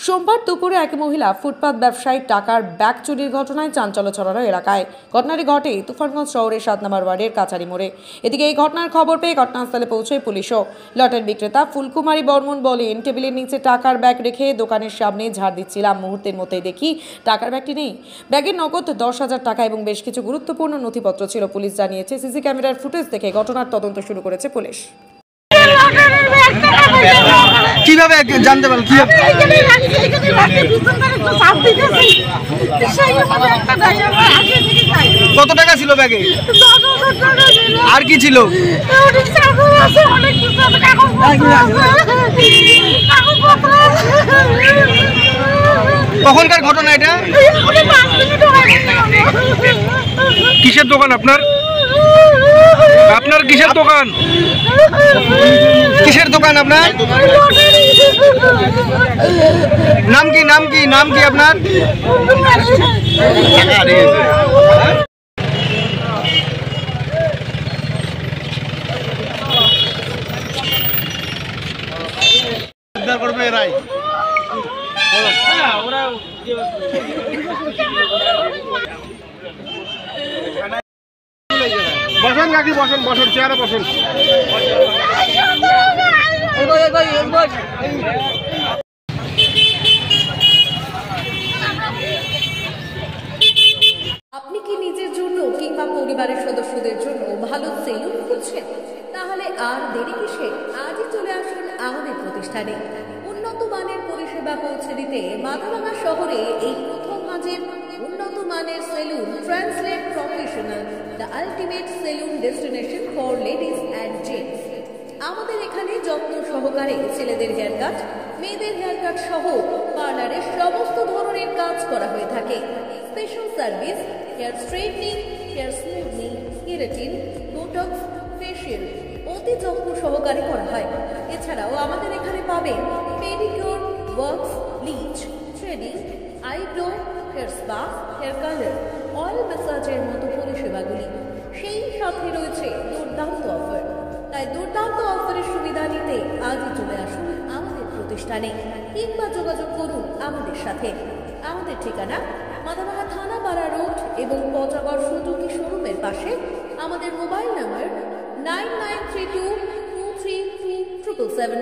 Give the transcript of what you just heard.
সোমবার দুপুরে এক মহিলা ফুটপাত ব্যবসায়ী টাকার ব্যাগ চুরির ঘটনায় চাঞ্চল্য ছড়ানো এলাকায়। ঘটনাটি ঘটে তুফানগঞ্জ শহরের 7 নম্বর ওয়ার্ডের কাছারি মোড়ে। এদিকে এই ঘটনার খবর পেয়ে ঘটনাস্থলে পৌঁছয় পুলিশও। লটের বিক্রেতা ফুলকুমারী বর্মন বলেন, টেবিলের নিচে টাকার ব্যাগ রেখে দোকানের সামনে ঝাড় দিচ্ছিলাম। মুহূর্তের মধ্যেই দেখি টাকার ব্যাগটি নেই। ব্যাগের নগদ 10,000 টাকা এবং বেশ কিছু গুরুত্বপূর্ণ নথিপত্র ছিল। পুলিশ জানিয়েছে, সিসি ক্যামেরার ফুটেজ দেখে ঘটনার তদন্ত শুরু করেছে পুলিশ। কিভাবে জানতে পারল? কত টাকা ছিল ব্যাগে? আর কি ছিল? কখনকার ঘটনা এটা? কিসের দোকান আপনার? আপনার কিসের দোকান? কিসের দোকান আপনার? নাম কি নাম কি নাম কি আপনার? করবে এরাই। বসেন কাকি, বসেন বসেন, চেয়ারে বসেন। আপনি কি নিজের জন্য কিংবা পরিবারের সদস্যদের জন্য ভালো সেলুন খুঁজছেন? তাহলে আর দেরি কিসে? আজই চলে আসুন আমাদের প্রতিষ্ঠানে। উন্নত মানের পরিষেবা পৌঁছে দিতে মাথাভাঙা শহরে এই প্রথম হাজির উন্নত মানের salon translate professional, the ultimate salon destination for ladies and gents. আমাদের এখানে যত্ন সহকারে ছেলেদের হেয়ার কাট, মেয়েদের হেয়ার কাট সহ পার্লারের সমস্ত ধরনের কাজ করা হয়ে থাকে। Special service, hair straightening, hair smoothing, keratin, botox, facial অতি যত্ন সহকারে করা হয়। এছাড়াও আমাদের এখানে পাবেন pedicure, wax, bleach, threading, eyebrow, hair spa, hair colour, oil ম্যাসাজের মতো পরিষেবাগুলি। সেই সাথে রয়েছে দুর্দান্ত অফার। তাই দুর্দান্ত অফারের সুবিধা নিতে আজই চলে আসুন আমাদের প্রতিষ্ঠানে কিংবা যোগাযোগ করুন আমাদের সাথে। আমাদের ঠিকানা মাথাভাঙা থানা পাড়া রোড এবং পচাগড় সুজুকি শোরুমের পাশে। আমাদের মোবাইল নাম্বার 9932 233 777।